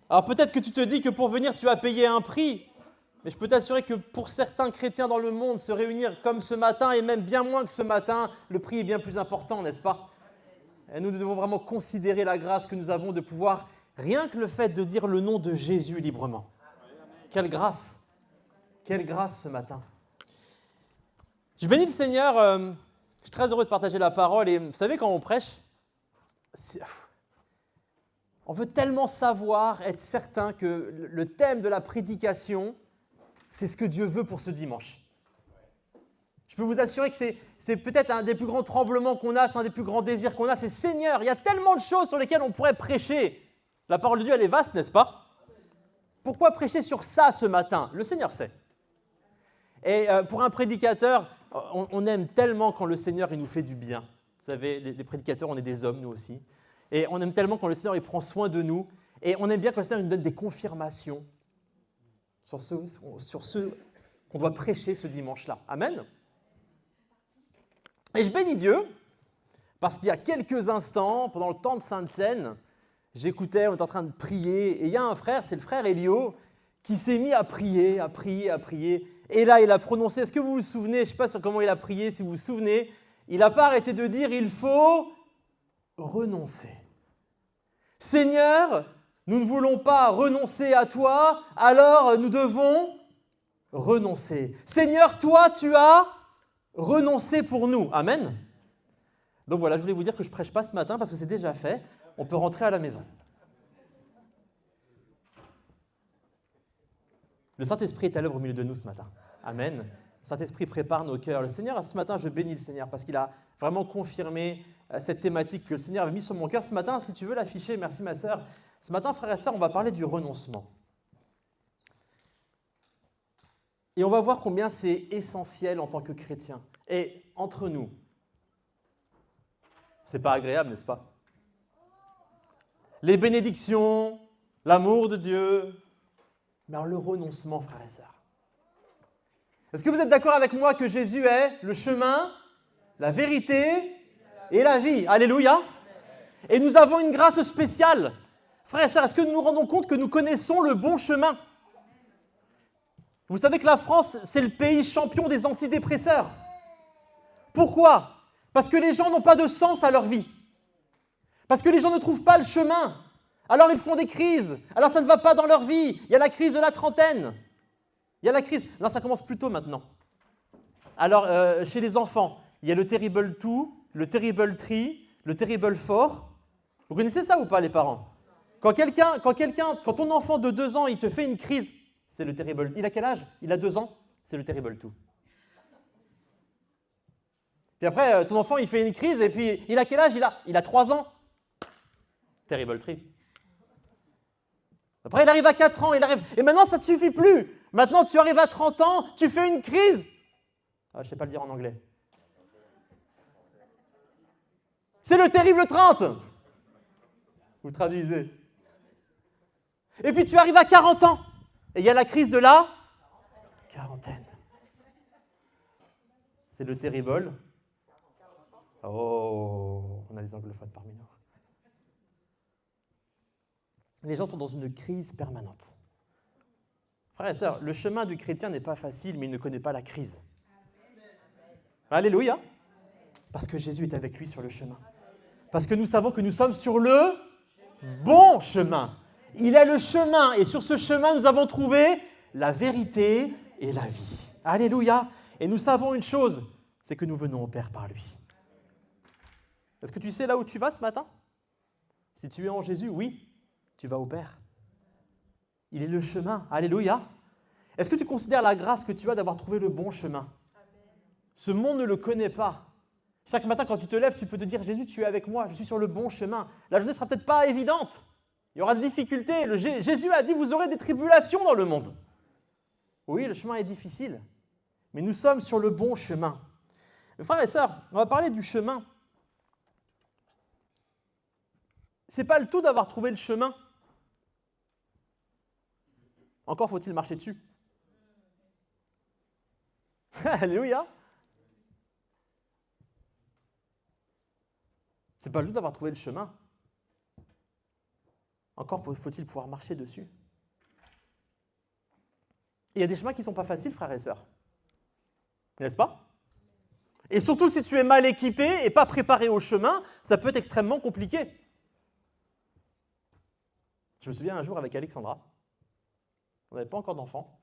Alors peut-être que tu te dis que pour venir, tu as payé un prix, mais je peux t'assurer que pour certains chrétiens dans le monde, se réunir comme ce matin, et même bien moins que ce matin, le prix est bien plus important, n'est-ce pas? Et nous devons vraiment considérer la grâce que nous avons de pouvoir, rien que le fait de dire le nom de Jésus librement. Quelle grâce! Quelle grâce ce matin! Je bénis le Seigneur, je suis très heureux de partager la parole, et vous savez, quand on prêche, on veut tellement savoir, être certain que le thème de la prédication, c'est ce que Dieu veut pour ce dimanche. Je peux vous assurer que c'est peut-être un des plus grands tremblements qu'on a, c'est un des plus grands désirs qu'on a, c'est Seigneur, il y a tellement de choses sur lesquelles on pourrait prêcher. La parole de Dieu, elle est vaste, n'est-ce pas? Pourquoi prêcher sur ça ce matin? Le Seigneur sait. Et pour un prédicateur, on aime tellement quand le Seigneur il nous fait du bien. Vous savez, les prédicateurs, on est des hommes, nous aussi. Et on aime tellement quand le Seigneur il prend soin de nous. Et on aime bien quand le Seigneur nous donne des confirmations sur ce qu'on doit prêcher ce dimanche-là. Amen. Et je bénis Dieu, parce qu'il y a quelques instants, pendant le temps de Sainte Seine, j'écoutais, on était en train de prier, et il y a un frère, c'est le frère Elio, qui s'est mis à prier. Et là, il a prononcé, est-ce que vous vous souvenez, je ne sais pas sur comment il a prié, si vous vous souvenez, il n'a pas arrêté de dire, il faut renoncer. Seigneur, nous ne voulons pas renoncer à toi, alors nous devons renoncer. Seigneur, toi, tu as renoncé pour nous. Amen. Donc voilà, je voulais vous dire que je ne prêche pas ce matin parce que c'est déjà fait. On peut rentrer à la maison. Le Saint-Esprit est à l'œuvre au milieu de nous ce matin. Amen. Le Saint-Esprit prépare nos cœurs. Le Seigneur, ce matin, je bénis le Seigneur parce qu'il a vraiment confirmé cette thématique que le Seigneur avait mise sur mon cœur. Ce matin, si tu veux l'afficher, merci ma sœur. Ce matin, frères et sœurs, on va parler du renoncement. Et on va voir combien c'est essentiel en tant que chrétien. Et entre nous, c'est pas agréable, n'est-ce pas? Les bénédictions, l'amour de Dieu, mais alors le renoncement, frères et sœurs. Est-ce que vous êtes d'accord avec moi que Jésus est le chemin, la vérité et la vie? Alléluia! Et nous avons une grâce spéciale. Frères et sœurs, est-ce que nous nous rendons compte que nous connaissons le bon chemin? Vous savez que la France, c'est le pays champion des antidépresseurs. Pourquoi? Parce que les gens n'ont pas de sens à leur vie. Parce que les gens ne trouvent pas le chemin. Alors ils font des crises. Alors ça ne va pas dans leur vie. Il y a la crise de la trentaine. Il y a la crise. Non, ça commence plus tôt maintenant. Alors, chez les enfants, il y a le Terrible 2, le Terrible 3, le Terrible 4. Vous connaissez ça ou pas, les parents? Quand ton enfant de 2 ans, il te fait une crise, c'est le Terrible. Il a quel âge? Il a 2 ans, c'est le Terrible 2. Puis après, ton enfant, il fait une crise, et puis, il a quel âge? Il a 3 ans. Terrible 3. Après, il arrive à 4 ans, et maintenant, ça ne te suffit plus. Maintenant, tu arrives à 30 ans, tu fais une crise. Ah, je ne sais pas le dire en anglais. C'est le Terrible 30. Vous traduisez. Et puis, tu arrives à 40 ans, et il y a la crise de la quarantaine. C'est le Terrible. Oh, on a des anglophones parmi nous. Les gens sont dans une crise permanente. Frères et sœurs, le chemin du chrétien n'est pas facile, mais il ne connaît pas la crise. Alléluia. Parce que Jésus est avec lui sur le chemin. Parce que nous savons que nous sommes sur le bon chemin. Il est le chemin, et sur ce chemin, nous avons trouvé la vérité et la vie. Alléluia. Et nous savons une chose, c'est que nous venons au Père par lui. Est-ce que tu sais là où tu vas ce matin? Si tu es en Jésus, oui, tu vas au Père. Il est le chemin. Alléluia. Est-ce que tu considères la grâce que tu as d'avoir trouvé le bon chemin? Ce monde ne le connaît pas. Chaque matin, quand tu te lèves, tu peux te dire, Jésus, tu es avec moi, je suis sur le bon chemin. La journée ne sera peut-être pas évidente. Il y aura des difficultés. Jésus a dit, vous aurez des tribulations dans le monde. Oui, le chemin est difficile, mais nous sommes sur le bon chemin. Mes frères et sœurs, on va parler du chemin. Ce n'est pas le tout d'avoir trouvé le chemin. Encore faut-il marcher dessus. Alléluia. C'est pas le tout d'avoir trouvé le chemin. encore faut-il pouvoir marcher dessus. Il y a des chemins qui ne sont pas faciles, frères et sœurs. N'est-ce pas? Et surtout, si tu es mal équipé et pas préparé au chemin, ça peut être extrêmement compliqué. Je me souviens un jour avec Alexandra, on n'avait pas encore d'enfants,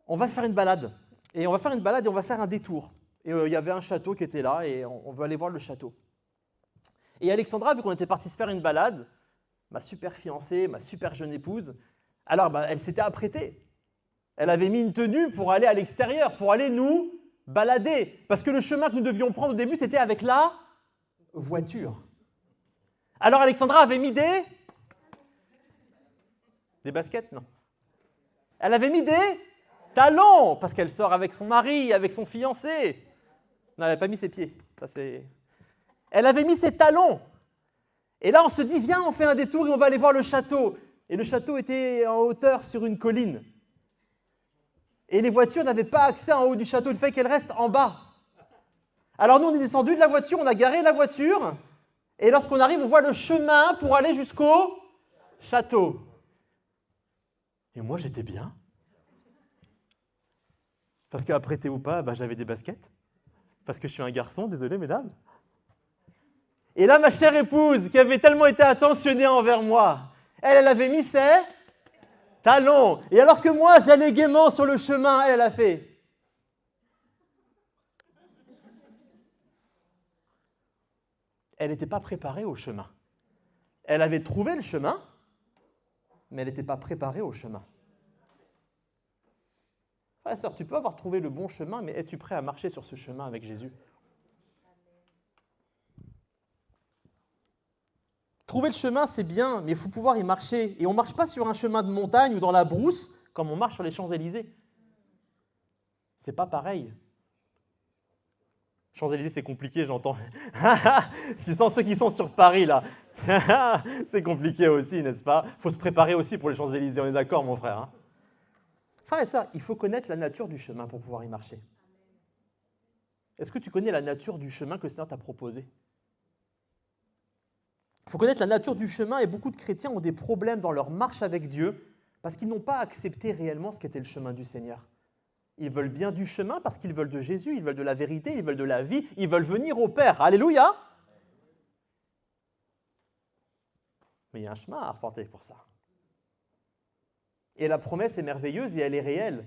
on va faire une balade, et on va faire un détour. Et il y avait un château qui était là, et on veut aller voir le château. Et Alexandra, vu qu'on était parti se faire une balade, ma super fiancée, ma super jeune épouse, alors elle s'était apprêtée. Elle avait mis une tenue pour aller à l'extérieur, pour aller nous balader. Parce que le chemin que nous devions prendre au début, c'était avec la voiture. Alors Alexandra avait mis des baskets, non. Elle avait mis des talons, parce qu'elle sort avec son mari, avec son fiancé. Non, elle n'avait pas mis ses pieds. Elle avait mis ses talons. Et là, on se dit, viens, on fait un détour et on va aller voir le château. Et le château était en hauteur sur une colline. Et les voitures n'avaient pas accès en haut du château, il fallait qu'elles restent en bas. Alors nous, on est descendu de la voiture, on a garé la voiture, et lorsqu'on arrive, on voit le chemin pour aller jusqu'au château. Et moi, j'étais bien. Parce qu'apprêté ou pas, j'avais des baskets. Parce que je suis un garçon, désolé mesdames. Et là, ma chère épouse, qui avait tellement été attentionnée envers moi, elle avait mis ses talons. Et alors que moi, j'allais gaiement sur le chemin, elle a fait. Elle n'était pas préparée au chemin. Elle avait trouvé le chemin, mais elle n'était pas préparée au chemin. Frère et sœur, tu peux avoir trouvé le bon chemin, mais es-tu prêt à marcher sur ce chemin avec Jésus? Trouver le chemin, c'est bien, mais il faut pouvoir y marcher. Et on ne marche pas sur un chemin de montagne ou dans la brousse, comme on marche sur les Champs-Élysées. C'est pas pareil. Champs-Élysées, c'est compliqué, j'entends. Tu sens ceux qui sont sur Paris, là. C'est compliqué aussi, n'est-ce pas? Il faut se préparer aussi pour les Champs-Élysées, on est d'accord, mon frère, hein? Frère et sœur, il faut connaître la nature du chemin pour pouvoir y marcher. Est-ce que tu connais la nature du chemin que le Seigneur t'a proposé? Il faut connaître la nature du chemin et beaucoup de chrétiens ont des problèmes dans leur marche avec Dieu parce qu'ils n'ont pas accepté réellement ce qu'était le chemin du Seigneur. Ils veulent bien du chemin parce qu'ils veulent de Jésus, ils veulent de la vérité, ils veulent de la vie, ils veulent venir au Père. Alléluia! Mais il y a un chemin à arpenter pour ça. Et la promesse est merveilleuse et elle est réelle.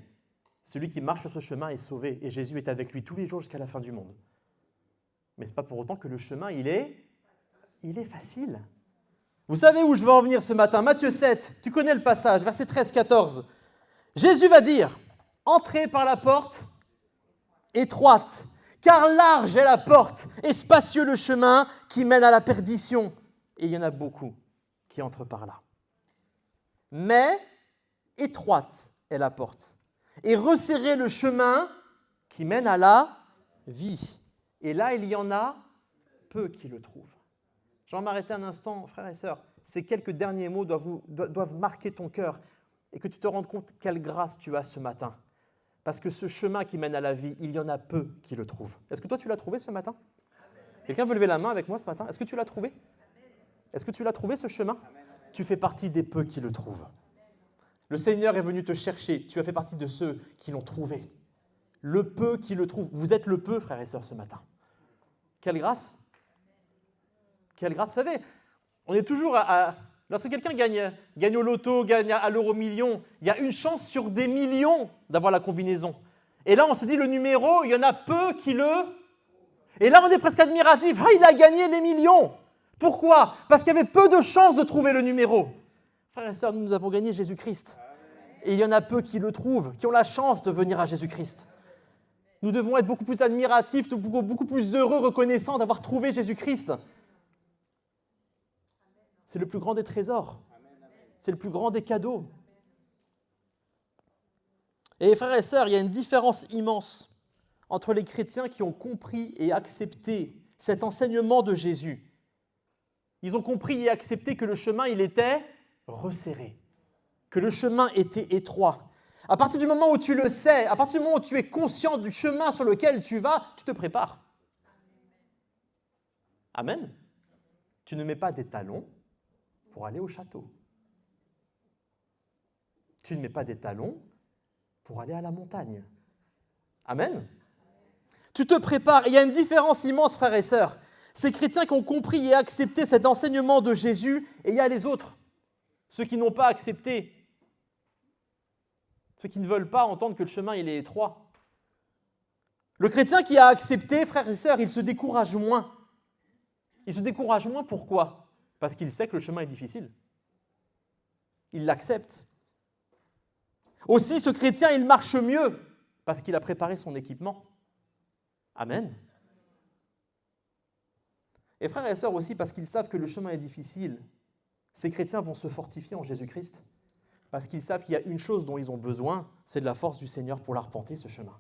Celui qui marche sur ce chemin est sauvé et Jésus est avec lui tous les jours jusqu'à la fin du monde. Mais ce n'est pas pour autant que le chemin, il est facile. Vous savez où je veux en venir ce matin? Matthieu 7, tu connais le passage, versets 13-14. Jésus va dire, entrez par la porte étroite, car large est la porte et spacieux le chemin qui mène à la perdition. Et il y en a beaucoup qui entrent par là. Mais étroite est la porte et resserrez le chemin qui mène à la vie. Et là, il y en a peu qui le trouvent. Je vais m'arrêter un instant, frères et sœurs. Ces quelques derniers mots doivent marquer ton cœur et que tu te rendes compte quelle grâce tu as ce matin. Parce que ce chemin qui mène à la vie, il y en a peu qui le trouvent. Est-ce que toi, tu l'as trouvé ce matin? Quelqu'un veut lever la main avec moi ce matin? Est-ce que tu l'as trouvé? Est-ce que tu l'as trouvé ce chemin? Tu fais partie des peu qui le trouvent. Le Seigneur est venu te chercher. Tu as fait partie de ceux qui l'ont trouvé. Le peu qui le trouve. Vous êtes le peu, frères et sœurs, ce matin. Quelle grâce! Quelle grâce! Vous savez, on est toujours lorsque quelqu'un gagne au loto, gagne à l'euro-million, il y a une chance sur des millions d'avoir la combinaison. Et là, on se dit, le numéro, il y en a peu qui le... Et là, on est presque admiratif. Ah, il a gagné les millions! Pourquoi? Parce qu'il y avait peu de chances de trouver le numéro. Frères et sœurs, nous avons gagné Jésus-Christ. Et il y en a peu qui le trouvent, qui ont la chance de venir à Jésus-Christ. Nous devons être beaucoup plus admiratifs, beaucoup plus heureux, reconnaissants d'avoir trouvé Jésus-Christ. C'est le plus grand des trésors. C'est le plus grand des cadeaux. Et frères et sœurs, il y a une différence immense entre les chrétiens qui ont compris et accepté cet enseignement de Jésus. Ils ont compris et accepté que le chemin, il était resserré, que le chemin était étroit. À partir du moment où tu le sais, à partir du moment où tu es conscient du chemin sur lequel tu vas, tu te prépares. Amen. Tu ne mets pas des talons, pour aller au château. Tu ne mets pas des talons pour aller à la montagne. Amen. Tu te prépares. Il y a une différence immense, frères et sœurs. Ces chrétiens qui ont compris et accepté cet enseignement de Jésus, et il y a les autres, ceux qui n'ont pas accepté, ceux qui ne veulent pas entendre que le chemin il est étroit. Le chrétien qui a accepté, frères et sœurs, il se décourage moins. Il se décourage moins, pourquoi ? Parce qu'il sait que le chemin est difficile. Il l'accepte. Aussi, ce chrétien, il marche mieux parce qu'il a préparé son équipement. Amen. Et frères et sœurs aussi, parce qu'ils savent que le chemin est difficile, ces chrétiens vont se fortifier en Jésus-Christ, parce qu'ils savent qu'il y a une chose dont ils ont besoin, c'est de la force du Seigneur pour l'arpenter, ce chemin.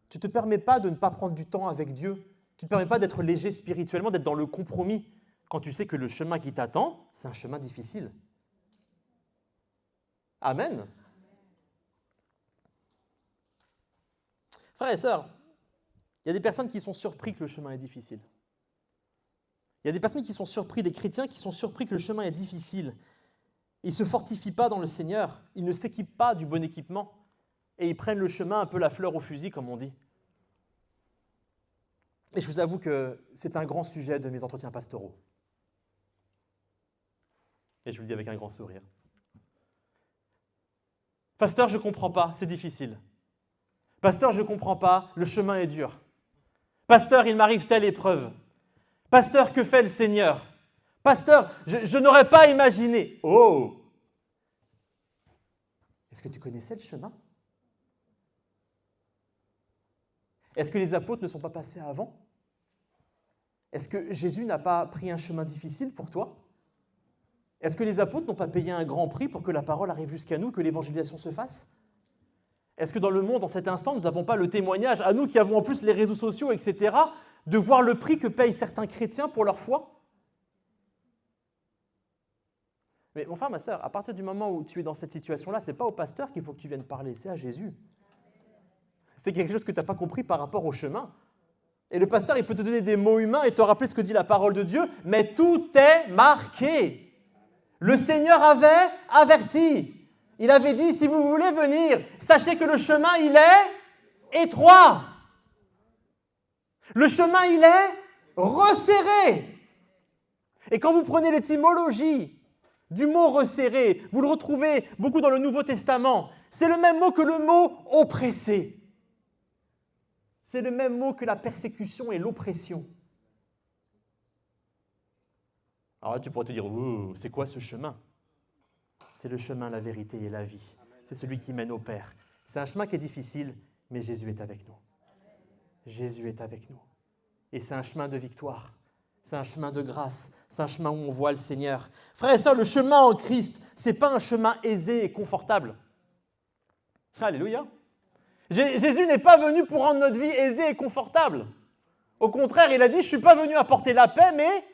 Tu ne te permets pas de ne pas prendre du temps avec Dieu, tu ne te permets pas d'être léger spirituellement, d'être dans le compromis, quand tu sais que le chemin qui t'attend, c'est un chemin difficile. Amen. Frères et sœurs, il y a des personnes qui sont surpris que le chemin est difficile. Il y a des personnes qui sont surpris, des chrétiens qui sont surpris que le chemin est difficile. Ils ne se fortifient pas dans le Seigneur, ils ne s'équipent pas du bon équipement et ils prennent le chemin un peu la fleur au fusil, comme on dit. Et je vous avoue que c'est un grand sujet de mes entretiens pastoraux. Et je vous le dis avec un grand sourire. Pasteur, je ne comprends pas, c'est difficile. Pasteur, je ne comprends pas, le chemin est dur. Pasteur, il m'arrive telle épreuve. Pasteur, que fait le Seigneur ? Pasteur, je n'aurais pas imaginé. Oh ! Est-ce que tu connaissais le chemin ? Est-ce que les apôtres ne sont pas passés avant ? Est-ce que Jésus n'a pas pris un chemin difficile pour toi ? Est-ce que les apôtres n'ont pas payé un grand prix pour que la parole arrive jusqu'à nous, que l'évangélisation se fasse ? Est-ce que dans le monde, en cet instant, nous n'avons pas le témoignage, à nous qui avons en plus les réseaux sociaux, etc., de voir le prix que payent certains chrétiens pour leur foi ? Mais mon frère, ma sœur, à partir du moment où tu es dans cette situation-là, ce n'est pas au pasteur qu'il faut que tu viennes parler, c'est à Jésus. C'est quelque chose que tu n'as pas compris par rapport au chemin. Et le pasteur, il peut te donner des mots humains et te rappeler ce que dit la parole de Dieu, mais tout est marqué. Le Seigneur avait averti. Il avait dit, si vous voulez venir, sachez que le chemin, il est étroit. Le chemin, il est resserré. Et quand vous prenez l'étymologie du mot resserré, vous le retrouvez beaucoup dans le Nouveau Testament. C'est le même mot que le mot oppressé. C'est le même mot que la persécution et l'oppression. Alors là, tu pourrais te dire, oh, c'est quoi ce chemin ? C'est le chemin, la vérité et la vie. C'est celui qui mène au Père. C'est un chemin qui est difficile, mais Jésus est avec nous. Jésus est avec nous. Et c'est un chemin de victoire. C'est un chemin de grâce. C'est un chemin où on voit le Seigneur. Frères et sœurs, le chemin en Christ, ce n'est pas un chemin aisé et confortable. Alléluia. Jésus n'est pas venu pour rendre notre vie aisée et confortable. Au contraire, il a dit, je ne suis pas venu apporter la paix, mais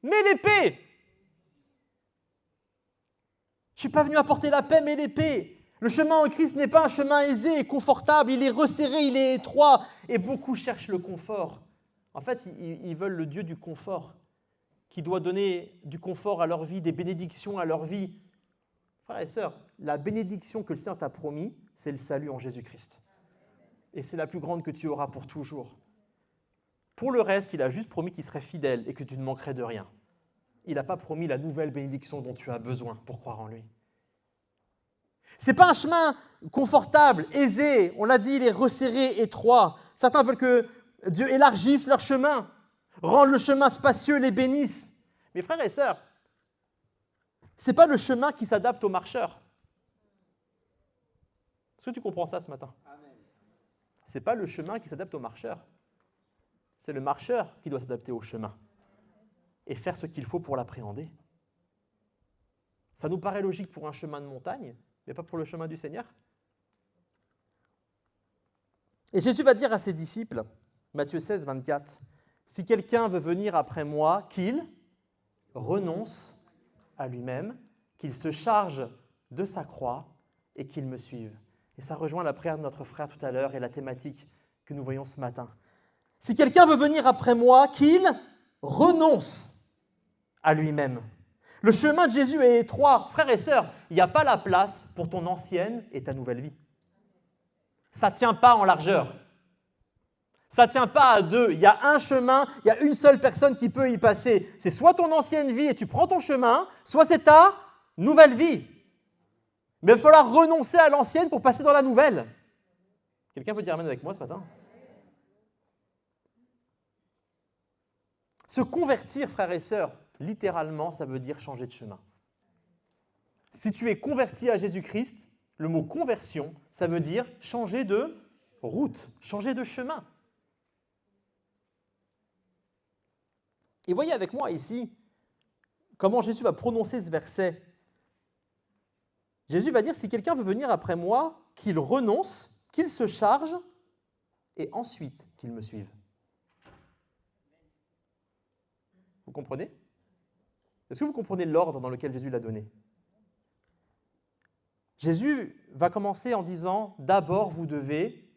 l'épée. Je ne suis pas venu apporter la paix, mais l'épée. Le chemin en Christ n'est pas un chemin aisé et confortable, il est resserré, il est étroit, et beaucoup cherchent le confort. En fait, ils veulent le Dieu du confort, qui doit donner du confort à leur vie, des bénédictions à leur vie. Frères et sœurs, la bénédiction que le Seigneur t'a promis, c'est le salut en Jésus-Christ. Et c'est la plus grande que tu auras pour toujours. Pour le reste, il a juste promis qu'il serait fidèle et que tu ne manquerais de rien. Il n'a pas promis la nouvelle bénédiction dont tu as besoin pour croire en lui. Ce n'est pas un chemin confortable, aisé. On l'a dit, il est resserré, étroit. Certains veulent que Dieu élargisse leur chemin, rende le chemin spacieux, les bénisse. Mais frères et sœurs, ce n'est pas le chemin qui s'adapte aux marcheurs. Est-ce que tu comprends ça ce matin ? Ce n'est pas le chemin qui s'adapte aux marcheurs. C'est le marcheur qui doit s'adapter au chemin et faire ce qu'il faut pour l'appréhender. Ça nous paraît logique pour un chemin de montagne, mais pas pour le chemin du Seigneur. Et Jésus va dire à ses disciples, Matthieu 16, 24, « Si quelqu'un veut venir après moi, qu'il renonce à lui-même, qu'il se charge de sa croix et qu'il me suive. » Et ça rejoint la prière de notre frère tout à l'heure et la thématique que nous voyons ce matin. « Si quelqu'un veut venir après moi, qu'il renonce à lui-même. Le chemin de Jésus est étroit. Frères et sœurs, il n'y a pas la place pour ton ancienne et ta nouvelle vie. Ça ne tient pas en largeur. Ça ne tient pas à deux. Il y a un chemin, il y a une seule personne qui peut y passer. C'est soit ton ancienne vie et tu prends ton chemin, soit c'est ta nouvelle vie. Mais il va falloir renoncer à l'ancienne pour passer dans la nouvelle. Quelqu'un peut dire amen avec moi ce matin? Se convertir, frères et sœurs, littéralement, ça veut dire changer de chemin. Si tu es converti à Jésus-Christ, le mot conversion, ça veut dire changer de route, changer de chemin. Et voyez avec moi ici comment Jésus va prononcer ce verset. Jésus va dire, si quelqu'un veut venir après moi, qu'il renonce, qu'il se charge, et ensuite qu'il me suive. Vous comprenez? Est-ce que vous comprenez l'ordre dans lequel Jésus l'a donné? Jésus va commencer en disant, d'abord vous devez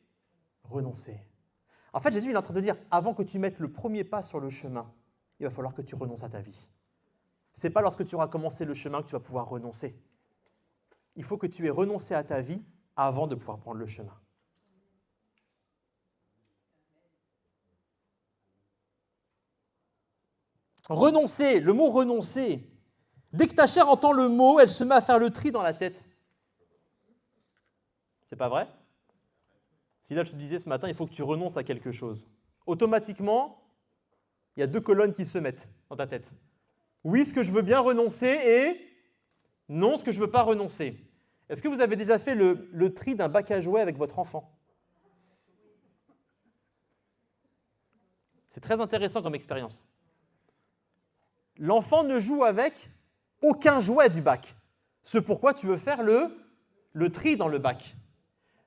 renoncer. En fait, Jésus est en train de dire, avant que tu mettes le premier pas sur le chemin, il va falloir que tu renonces à ta vie. Ce n'est pas lorsque tu auras commencé le chemin que tu vas pouvoir renoncer. Il faut que tu aies renoncé à ta vie avant de pouvoir prendre le chemin. Renoncer, le mot renoncer. Dès que ta chair entend le mot, elle se met à faire le tri dans la tête. C'est pas vrai? Si là je te disais ce matin, il faut que tu renonces à quelque chose. Automatiquement, il y a deux colonnes qui se mettent dans ta tête. Oui, ce que je veux bien renoncer et non, ce que je ne veux pas renoncer. Est-ce que vous avez déjà fait le tri d'un bac à jouets avec votre enfant? C'est très intéressant comme expérience. L'enfant ne joue avec aucun jouet du bac. Ce pourquoi tu veux faire le tri dans le bac.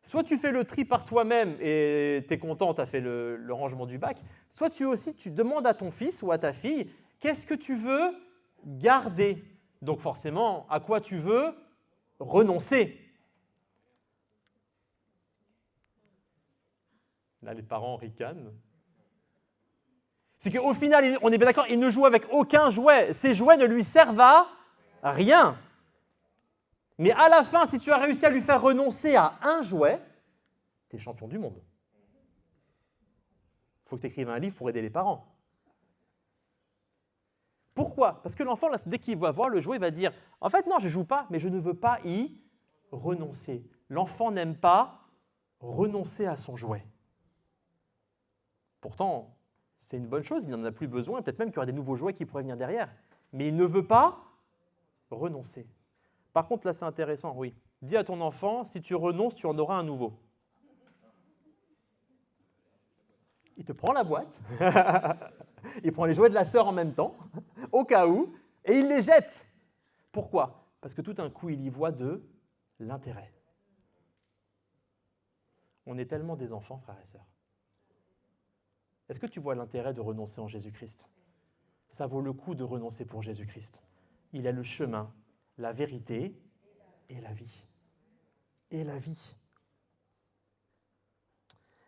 Soit tu fais le tri par toi-même et tu es content, tu as fait le rangement du bac, soit tu demandes à ton fils ou à ta fille, qu'est-ce que tu veux garder? Donc forcément, à quoi tu veux renoncer? Là, les parents ricanent. C'est qu'au final, on est bien d'accord, il ne joue avec aucun jouet. Ces jouets ne lui servent à rien. Mais à la fin, si tu as réussi à lui faire renoncer à un jouet, tu es champion du monde. Il faut que tu écrives un livre pour aider les parents. Pourquoi? Parce que l'enfant, dès qu'il va voir le jouet, il va dire « En fait, non, je ne joue pas, mais je ne veux pas y renoncer. » L'enfant n'aime pas renoncer à son jouet. Pourtant, c'est une bonne chose, il n'en a plus besoin, peut-être même qu'il y aura des nouveaux jouets qui pourraient venir derrière. Mais il ne veut pas renoncer. Par contre, là, c'est intéressant, oui. Dis à ton enfant, si tu renonces, tu en auras un nouveau. Il te prend la boîte, il prend les jouets de la sœur en même temps, au cas où, et il les jette. Pourquoi? Parce que tout d'un coup, il y voit de l'intérêt. On est tellement des enfants, frères et sœurs. Est-ce que tu vois l'intérêt de renoncer en Jésus-Christ? Ça vaut le coup de renoncer pour Jésus-Christ. Il est le chemin, la vérité et la vie. Et la vie.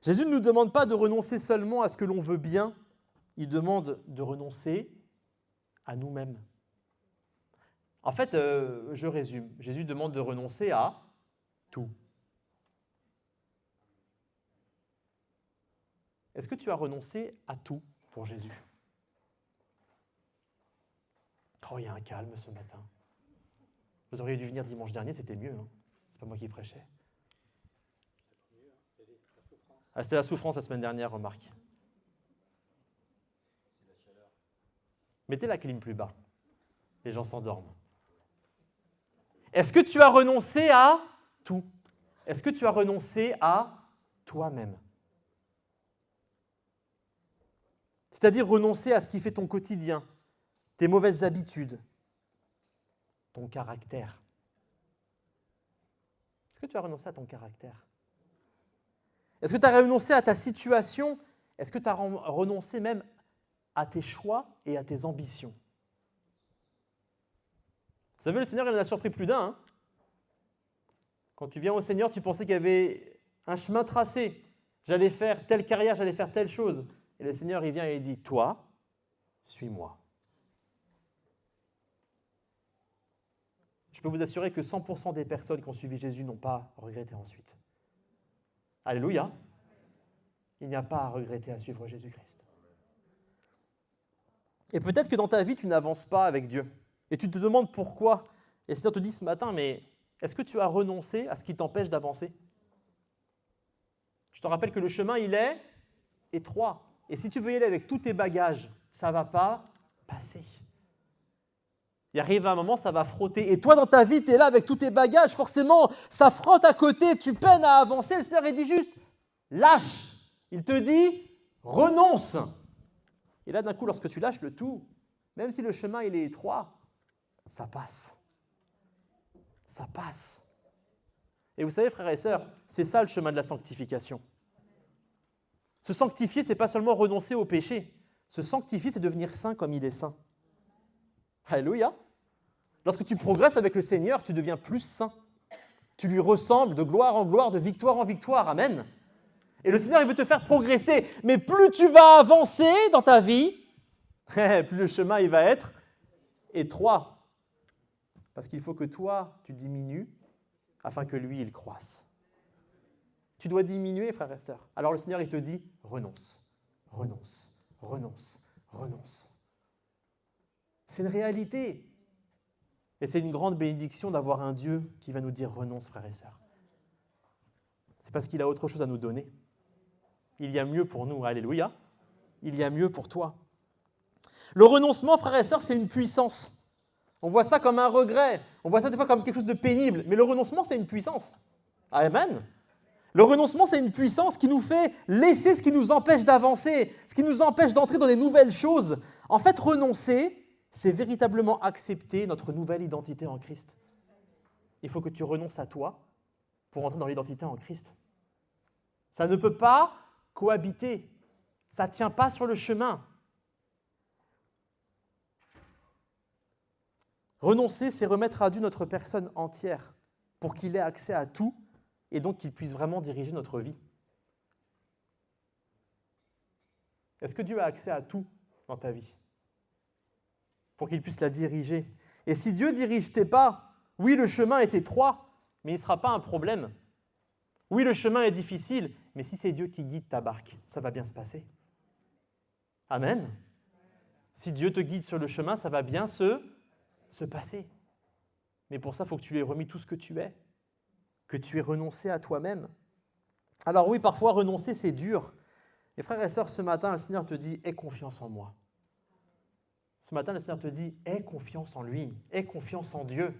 Jésus ne nous demande pas de renoncer seulement à ce que l'on veut bien, il demande de renoncer à nous-mêmes. En fait, je résume, Jésus demande de renoncer à tout. Est-ce que tu as renoncé à tout pour Jésus? Oh, il y a un calme ce matin. Vous auriez dû venir dimanche dernier, c'était mieux. Hein. C'est pas moi qui prêchais. Ah, c'était la souffrance la semaine dernière, remarque. Mettez la clim plus bas. Les gens s'endorment. Est-ce que tu as renoncé à tout? Est-ce que tu as renoncé à toi-même? C'est-à-dire renoncer à ce qui fait ton quotidien, tes mauvaises habitudes, ton caractère. Est-ce que tu as renoncé à ton caractère? Est-ce que tu as renoncé à ta situation? Est-ce que tu as renoncé même à tes choix et à tes ambitions? Vous savez, le Seigneur, il en a surpris plus d'un. Hein. Quand tu viens au Seigneur, tu pensais qu'il y avait un chemin tracé. J'allais faire telle carrière, j'allais faire telle chose. Et le Seigneur, il vient et il dit, toi, suis-moi. Je peux vous assurer que 100% des personnes qui ont suivi Jésus n'ont pas regretté ensuite. Alléluia. Il n'y a pas à regretter à suivre Jésus-Christ. Et peut-être que dans ta vie, tu n'avances pas avec Dieu. Et tu te demandes pourquoi. Et le Seigneur te dit ce matin, mais est-ce que tu as renoncé à ce qui t'empêche d'avancer? Je te rappelle que le chemin, il est étroit. Et si tu veux y aller avec tous tes bagages, ça ne va pas passer. Il arrive un moment, ça va frotter. Et toi, dans ta vie, tu es là avec tous tes bagages. Forcément, ça frotte à côté, tu peines à avancer. Le Seigneur, il dit juste, lâche. Il te dit, renonce. Et là, d'un coup, lorsque tu lâches le tout, même si le chemin, il est étroit, ça passe. Ça passe. Et vous savez, frères et sœurs, c'est ça le chemin de la sanctification. Se sanctifier, ce n'est pas seulement renoncer au péché. Se sanctifier, c'est devenir saint comme il est saint. Alléluia. Lorsque tu progresses avec le Seigneur, tu deviens plus saint. Tu lui ressembles de gloire en gloire, de victoire en victoire. Amen. Et le Seigneur, il veut te faire progresser. Mais plus tu vas avancer dans ta vie, plus le chemin il va être étroit. Parce qu'il faut que toi, tu diminues afin que lui, il croisse. Tu dois diminuer, frères et sœurs. Alors le Seigneur, il te dit, renonce, renonce, renonce, renonce. C'est une réalité. Et c'est une grande bénédiction d'avoir un Dieu qui va nous dire renonce, frères et sœurs. C'est parce qu'il a autre chose à nous donner. Il y a mieux pour nous, alléluia. Il y a mieux pour toi. Le renoncement, frères et sœurs, c'est une puissance. On voit ça comme un regret. On voit ça des fois comme quelque chose de pénible. Mais le renoncement, c'est une puissance. Amen. Le renoncement, c'est une puissance qui nous fait laisser ce qui nous empêche d'avancer, ce qui nous empêche d'entrer dans des nouvelles choses. En fait, renoncer, c'est véritablement accepter notre nouvelle identité en Christ. Il faut que tu renonces à toi pour entrer dans l'identité en Christ. Ça ne peut pas cohabiter. Ça ne tient pas sur le chemin. Renoncer, c'est remettre à Dieu notre personne entière pour qu'il ait accès à tout et donc qu'il puisse vraiment diriger notre vie. Est-ce que Dieu a accès à tout dans ta vie pour qu'il puisse la diriger? Et si Dieu dirige tes pas, oui, le chemin est étroit, mais il ne sera pas un problème. Oui, le chemin est difficile, mais si c'est Dieu qui guide ta barque, ça va bien se passer. Amen. Si Dieu te guide sur le chemin, ça va bien se passer. Mais pour ça, il faut que tu lui aies remis tout ce que tu es, que tu aies renoncé à toi-même. Alors oui, parfois, renoncer, c'est dur. Et frères et sœurs, ce matin, le Seigneur te dit, aie confiance en moi. Ce matin, le Seigneur te dit, aie confiance en lui, aie confiance en Dieu.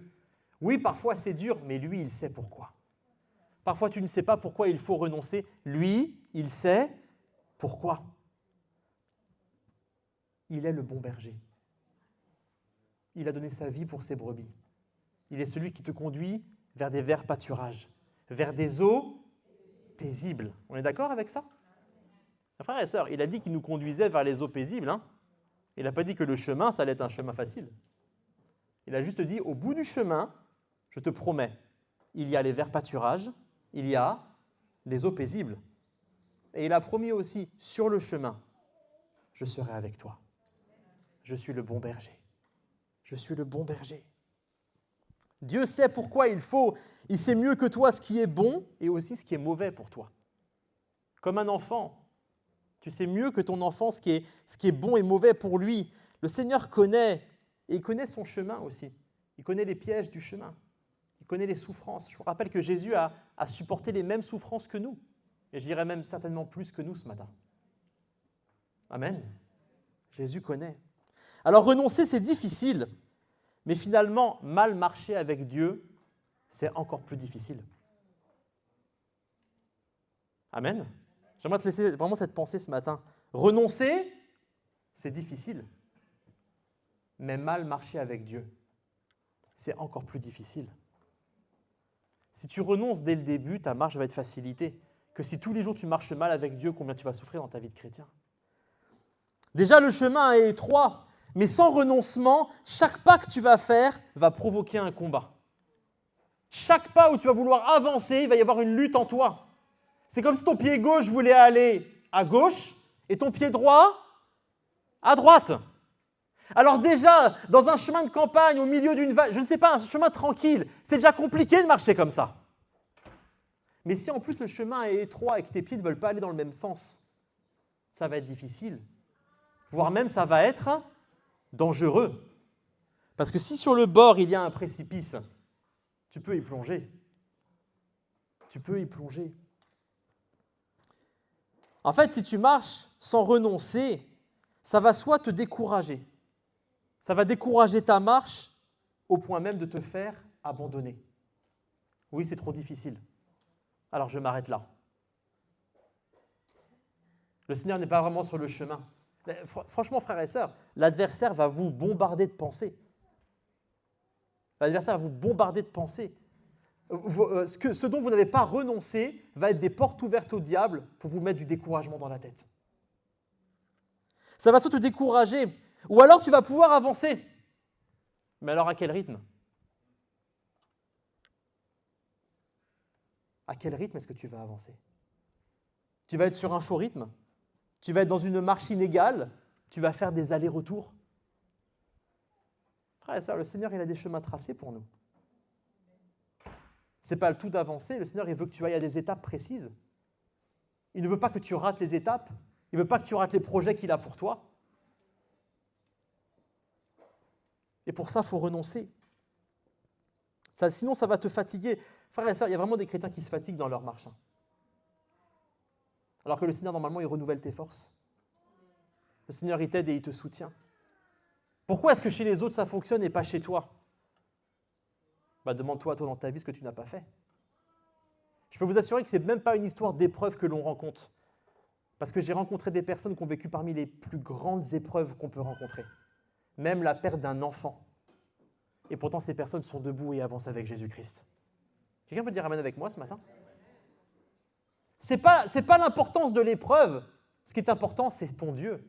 Oui, parfois, c'est dur, mais lui, il sait pourquoi. Parfois, tu ne sais pas pourquoi il faut renoncer. Lui, il sait pourquoi. Il est le bon berger. Il a donné sa vie pour ses brebis. Il est celui qui te conduit vers des verts pâturages, vers des eaux paisibles. On est d'accord avec ça? Frères et sœurs, il a dit qu'il nous conduisait vers les eaux paisibles. Il n'a pas dit que le chemin, ça allait être un chemin facile. Il a juste dit, au bout du chemin, je te promets, il y a les verts pâturages, il y a les eaux paisibles. Et il a promis aussi, sur le chemin, je serai avec toi. Je suis le bon berger. Je suis le bon berger. Dieu sait pourquoi il sait mieux que toi ce qui est bon et aussi ce qui est mauvais pour toi. Comme un enfant, tu sais mieux que ton enfant ce qui est bon et mauvais pour lui. Le Seigneur connaît, et il connaît son chemin aussi. Il connaît les pièges du chemin. Il connaît les souffrances. Je vous rappelle que Jésus a supporté les mêmes souffrances que nous. Et je dirais même certainement plus que nous ce matin. Amen. Jésus connaît. Alors renoncer, c'est difficile. Mais finalement, mal marcher avec Dieu, c'est encore plus difficile. Amen. J'aimerais te laisser vraiment cette pensée ce matin. Renoncer, c'est difficile. Mais mal marcher avec Dieu, c'est encore plus difficile. Si tu renonces dès le début, ta marche va être facilitée. Que si tous les jours tu marches mal avec Dieu, combien tu vas souffrir dans ta vie de chrétien. Déjà, le chemin est étroit, mais sans renoncement, chaque pas que tu vas faire va provoquer un combat. Chaque pas où tu vas vouloir avancer, il va y avoir une lutte en toi. C'est comme si ton pied gauche voulait aller à gauche et ton pied droit à droite. Alors déjà, dans un chemin de campagne, au milieu d'une vallée, je ne sais pas, un chemin tranquille, c'est déjà compliqué de marcher comme ça. Mais si en plus le chemin est étroit et que tes pieds ne veulent pas aller dans le même sens, ça va être difficile. Voire même ça va être dangereux. Parce que si sur le bord il y a un précipice, tu peux y plonger. Tu peux y plonger. En fait, si tu marches sans renoncer, ça va soit te décourager, ça va décourager ta marche au point même de te faire abandonner. Oui, c'est trop difficile. Alors je m'arrête là. Le Seigneur n'est pas vraiment sur le chemin. Franchement, frères et sœurs, l'adversaire va vous bombarder de pensées. L'adversaire va vous bombarder de pensées. Ce dont vous n'avez pas renoncé va être des portes ouvertes au diable pour vous mettre du découragement dans la tête. Ça va soit te décourager, ou alors tu vas pouvoir avancer. Mais alors à quel rythme ? À quel rythme est-ce que tu vas avancer ? Tu vas être sur un faux rythme ? Tu vas être dans une marche inégale ? Tu vas faire des allers-retours ? Frère et sœurs, le Seigneur, il a des chemins tracés pour nous. Ce n'est pas le tout d'avancer. Le Seigneur, il veut que tu ailles à des étapes précises. Il ne veut pas que tu rates les étapes. Il ne veut pas que tu rates les projets qu'il a pour toi. Et pour ça, il faut renoncer. Sinon, ça va te fatiguer. Frères et sœurs, il y a vraiment des chrétiens qui se fatiguent dans leur marche. Alors que le Seigneur, normalement, il renouvelle tes forces. Le Seigneur, il t'aide et il te soutient. Pourquoi est-ce que chez les autres, ça fonctionne et pas chez toi ? Demande-toi, toi, dans ta vie, ce que tu n'as pas fait. Je peux vous assurer que ce n'est même pas une histoire d'épreuve que l'on rencontre. Parce que j'ai rencontré des personnes qui ont vécu parmi les plus grandes épreuves qu'on peut rencontrer. Même la perte d'un enfant. Et pourtant, ces personnes sont debout et avancent avec Jésus-Christ. Quelqu'un peut dire amen avec moi ce matin ? C'est pas l'importance de l'épreuve. Ce qui est important, c'est ton Dieu.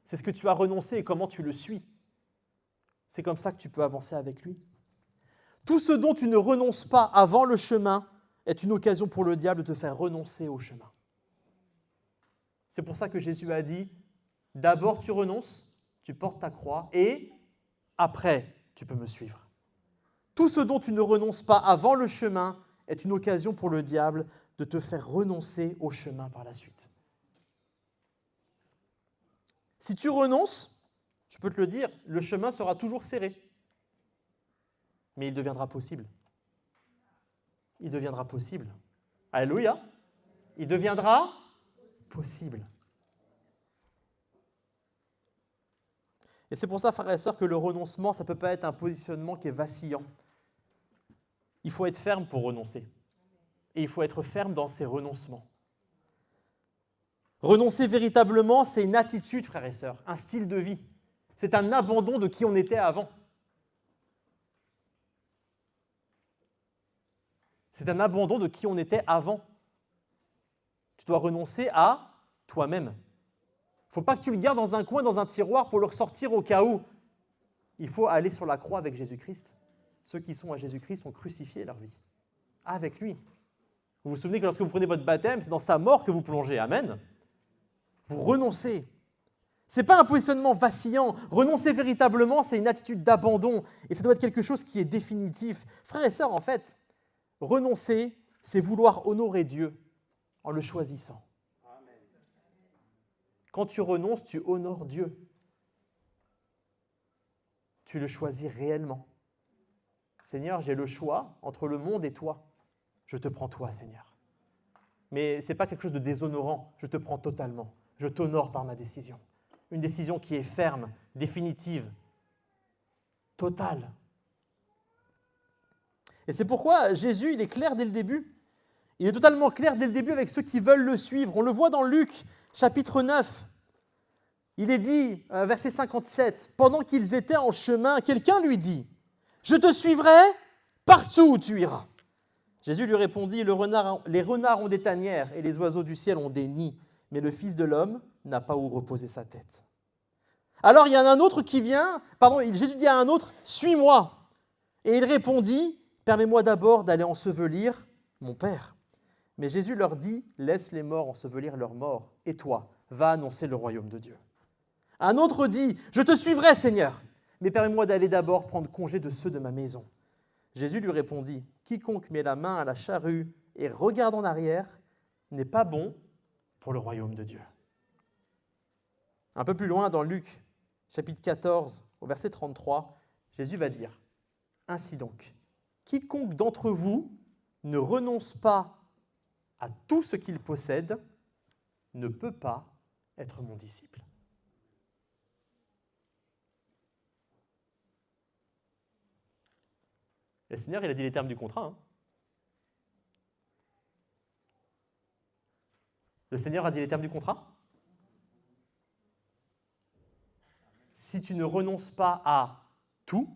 C'est ce que tu as renoncé et comment tu le suis. C'est comme ça que tu peux avancer avec lui. Tout ce dont tu ne renonces pas avant le chemin est une occasion pour le diable de te faire renoncer au chemin. C'est pour ça que Jésus a dit, d'abord tu renonces, tu portes ta croix et après tu peux me suivre. Tout ce dont tu ne renonces pas avant le chemin est une occasion pour le diable de te faire renoncer au chemin par la suite. Si tu renonces, je peux te le dire, le chemin sera toujours serré. Mais il deviendra possible. Il deviendra possible. Alléluia. Il deviendra possible. Et c'est pour ça, frères et sœurs, que le renoncement, ça ne peut pas être un positionnement qui est vacillant. Il faut être ferme pour renoncer. Et il faut être ferme dans ses renoncements. Renoncer véritablement, c'est une attitude, frères et sœurs, un style de vie. C'est un abandon de qui on était avant. C'est un abandon de qui on était avant. Tu dois renoncer à toi-même. Il ne faut pas que tu le gardes dans un coin, dans un tiroir pour le ressortir au cas où. Il faut aller sur la croix avec Jésus-Christ. Ceux qui sont à Jésus-Christ ont crucifié leur vie avec lui. Vous vous souvenez que lorsque vous prenez votre baptême, c'est dans sa mort que vous plongez. Amen. Vous renoncez. Ce n'est pas un positionnement vacillant. Renoncer véritablement, c'est une attitude d'abandon. Et ça doit être quelque chose qui est définitif. Frères et sœurs, en fait, renoncer, c'est vouloir honorer Dieu en le choisissant. Amen. Quand tu renonces, tu honores Dieu. Tu le choisis réellement. Seigneur, j'ai le choix entre le monde et toi. Je te prends toi, Seigneur. Mais ce n'est pas quelque chose de déshonorant. Je te prends totalement. Je t'honore par ma décision. Une décision qui est ferme, définitive, totale. Et c'est pourquoi Jésus, il est clair dès le début. Il est totalement clair dès le début avec ceux qui veulent le suivre. On le voit dans Luc, chapitre 9. Il est dit, verset 57, « Pendant qu'ils étaient en chemin, quelqu'un lui dit, « Je te suivrai partout où tu iras. » Jésus lui répondit, « Les renards ont des tanières et les oiseaux du ciel ont des nids, mais le Fils de l'homme n'a pas où reposer sa tête. » Alors il y a un autre qui vient, Jésus dit à un autre, « Suis-moi. » Et il répondit, « Permets-moi d'abord d'aller ensevelir mon Père. » Mais Jésus leur dit, « Laisse les morts ensevelir leurs morts, et toi, va annoncer le royaume de Dieu. » Un autre dit, « Je te suivrai, Seigneur, mais permets-moi d'aller d'abord prendre congé de ceux de ma maison. » Jésus lui répondit, « Quiconque met la main à la charrue et regarde en arrière n'est pas bon pour le royaume de Dieu. » Un peu plus loin, dans Luc, chapitre 14, au verset 33, Jésus va dire, « Ainsi donc, quiconque d'entre vous ne renonce pas à tout ce qu'il possède ne peut pas être mon disciple. » Le Seigneur, il a dit les termes du contrat. Hein. Le Seigneur a dit les termes du contrat. Si tu ne renonces pas à tout,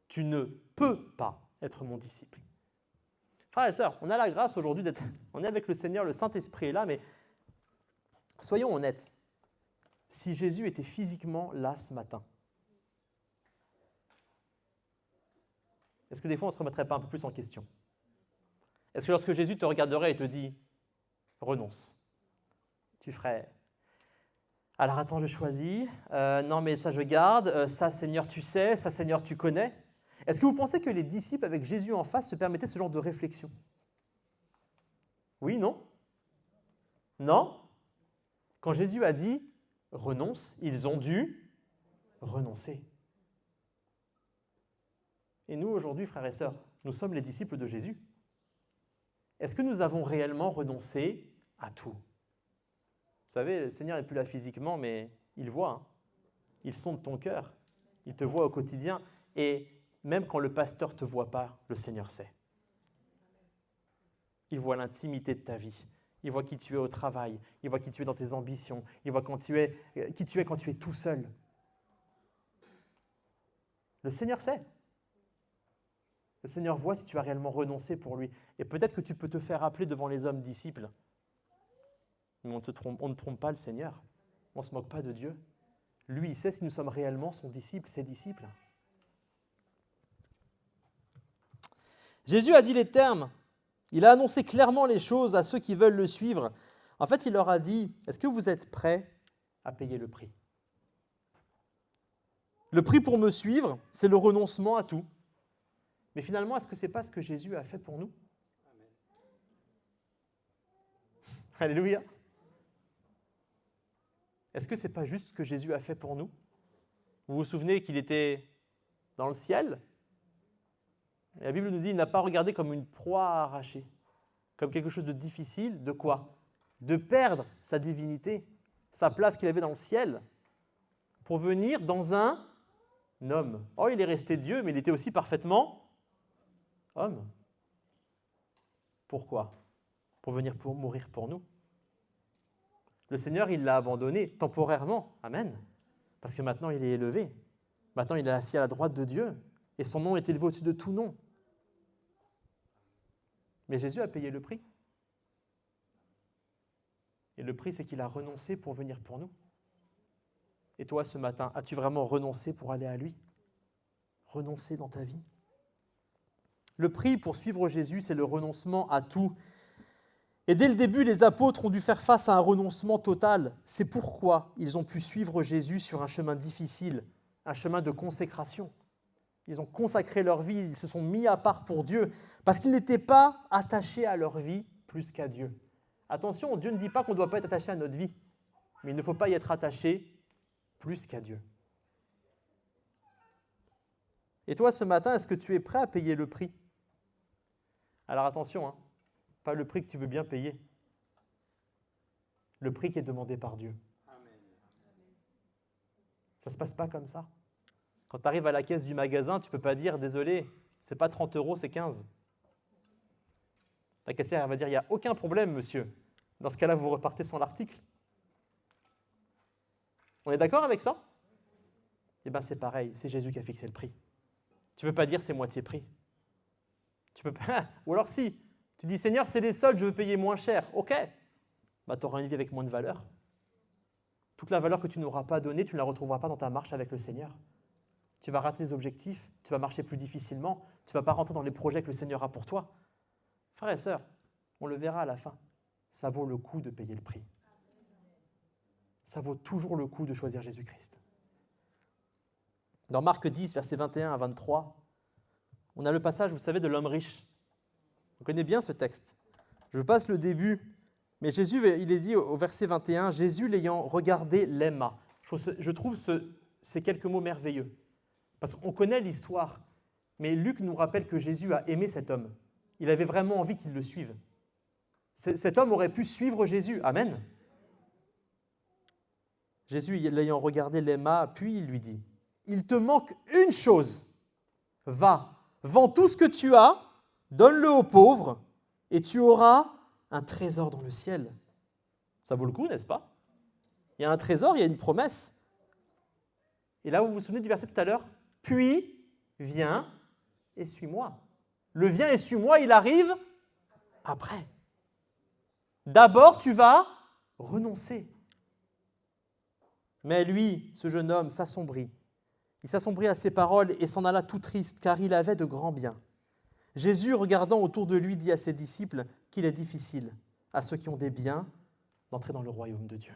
tu ne peux pas être mon disciple. Frères et sœurs, on a la grâce aujourd'hui d'être... On est avec le Seigneur, le Saint-Esprit est là, mais soyons honnêtes. Si Jésus était physiquement là ce matin, est-ce que des fois on ne se remettrait pas un peu plus en question? Est-ce que lorsque Jésus te regarderait et te dit « renonce », tu ferais « alors attends, je choisis, non mais ça je garde, ça Seigneur tu sais, ça Seigneur tu connais ». Est-ce que vous pensez que les disciples avec Jésus en face se permettaient ce genre de réflexion? Oui, non? Non? Quand Jésus a dit « renonce », ils ont dû renoncer. Et nous, aujourd'hui, frères et sœurs, nous sommes les disciples de Jésus. Est-ce que nous avons réellement renoncé à tout? Vous savez, le Seigneur n'est plus là physiquement, mais il voit. Hein. Il sonde ton cœur. Il te voit au quotidien. Et même quand le pasteur ne te voit pas, le Seigneur sait. Il voit l'intimité de ta vie. Il voit qui tu es au travail. Il voit qui tu es dans tes ambitions. Il voit qui tu es quand tu es tout seul. Le Seigneur sait. Le Seigneur voit si tu as réellement renoncé pour lui. Et peut-être que tu peux te faire appeler devant les hommes disciples. Mais on ne trompe pas le Seigneur. On ne se moque pas de Dieu. Lui, il sait si nous sommes réellement son disciple, ses disciples. Jésus a dit les termes. Il a annoncé clairement les choses à ceux qui veulent le suivre. En fait, il leur a dit, est-ce que vous êtes prêts à payer le prix? Le prix pour me suivre, c'est le renoncement à tout. Mais finalement, est-ce que ce n'est pas ce que Jésus a fait pour nous? Amen. Alléluia. Est-ce que ce n'est pas juste ce que Jésus a fait pour nous? Vous vous souvenez qu'il était dans le ciel? Et la Bible nous dit qu'il n'a pas regardé comme une proie à arracher, comme quelque chose de difficile. De quoi? De perdre sa divinité, sa place qu'il avait dans le ciel, pour venir dans un homme. Oh, il est resté Dieu, mais il était aussi parfaitement homme. Pourquoi? Pour venir pour mourir pour nous. Le Seigneur, il l'a abandonné temporairement. Amen. Parce que maintenant, il est élevé. Maintenant, il est assis à la droite de Dieu. Et son nom est élevé au-dessus de tout nom. Mais Jésus a payé le prix. Et le prix, c'est qu'il a renoncé pour venir pour nous. Et toi, ce matin, as-tu vraiment renoncé pour aller à lui? Renoncé dans ta vie? Le prix pour suivre Jésus, c'est le renoncement à tout. Et dès le début, les apôtres ont dû faire face à un renoncement total. C'est pourquoi ils ont pu suivre Jésus sur un chemin difficile, un chemin de consécration. Ils ont consacré leur vie, ils se sont mis à part pour Dieu, parce qu'ils n'étaient pas attachés à leur vie plus qu'à Dieu. Attention, Dieu ne dit pas qu'on ne doit pas être attaché à notre vie, mais il ne faut pas y être attaché plus qu'à Dieu. Et toi, ce matin, est-ce que tu es prêt à payer le prix? Alors attention, pas le prix que tu veux bien payer, le prix qui est demandé par Dieu. Amen. Ça ne se passe pas comme ça. Quand tu arrives à la caisse du magasin, tu ne peux pas dire « Désolé, ce n'est pas 30 €, c'est 15 ». La caissière elle va dire « Il n'y a aucun problème, monsieur. Dans ce cas-là, vous repartez sans l'article. » On est d'accord avec ça? Eh bien, c'est pareil, c'est Jésus qui a fixé le prix. Tu ne peux pas dire « c'est moitié prix ». Tu peux pas. Ou alors si, tu dis « Seigneur, c'est les soldes, je veux payer moins cher ». Ok, tu auras une vie avec moins de valeur. Toute la valeur que tu n'auras pas donnée, tu ne la retrouveras pas dans ta marche avec le Seigneur. Tu vas rater tes objectifs, tu vas marcher plus difficilement, tu ne vas pas rentrer dans les projets que le Seigneur a pour toi. Frères et sœurs, on le verra à la fin, ça vaut le coup de payer le prix. ça vaut toujours le coup de choisir Jésus-Christ. Dans Marc 10, versets 21 à 23, on a le passage, vous savez, de l'homme riche. On connaît bien ce texte. Je passe le début, mais Jésus, il est dit au verset 21, « Jésus l'ayant regardé l'aima ». Je trouve ces quelques mots merveilleux. Parce qu'on connaît l'histoire, mais Luc nous rappelle que Jésus a aimé cet homme. Il avait vraiment envie qu'il le suive. Cet homme aurait pu suivre Jésus. Amen. Jésus, l'ayant regardé, l'aima, puis il lui dit, « Il te manque une chose. Va, vends tout ce que tu as, donne-le aux pauvres, et tu auras un trésor dans le ciel. » Ça vaut le coup, n'est-ce pas? Il y a un trésor, il y a une promesse. Et là, vous vous souvenez du verset tout à l'heure? « Puis, viens et suis-moi. » Le « viens et suis-moi », il arrive après. D'abord, tu vas renoncer. Mais lui, ce jeune homme, s'assombrit. Il s'assombrit à ces paroles et s'en alla tout triste, car il avait de grands biens. Jésus, regardant autour de lui, dit à ses disciples qu'il est difficile à ceux qui ont des biens d'entrer dans le royaume de Dieu.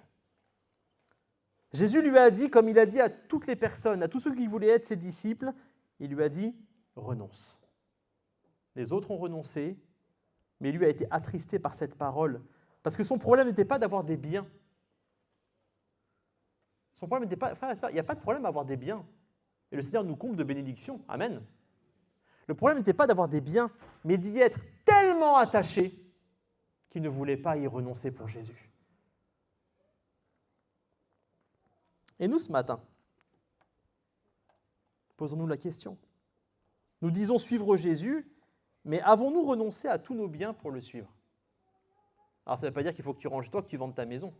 Jésus lui a dit, comme il a dit à toutes les personnes, à tous ceux qui voulaient être ses disciples, il lui a dit « renonce ». Les autres ont renoncé, mais lui a été attristé par cette parole, parce que son problème n'était pas d'avoir des biens. Son problème n'était pas, frère et sœurs, il n'y a pas de problème à avoir des biens. Et le Seigneur nous comble de bénédictions. Amen. Le problème n'était pas d'avoir des biens, mais d'y être tellement attaché qu'il ne voulait pas y renoncer pour Jésus. Et nous, ce matin, posons-nous la question. Nous disons suivre Jésus, mais avons-nous renoncé à tous nos biens pour le suivre? Alors, ça ne veut pas dire qu'il faut que tu ranges toi, que tu vendes ta maison.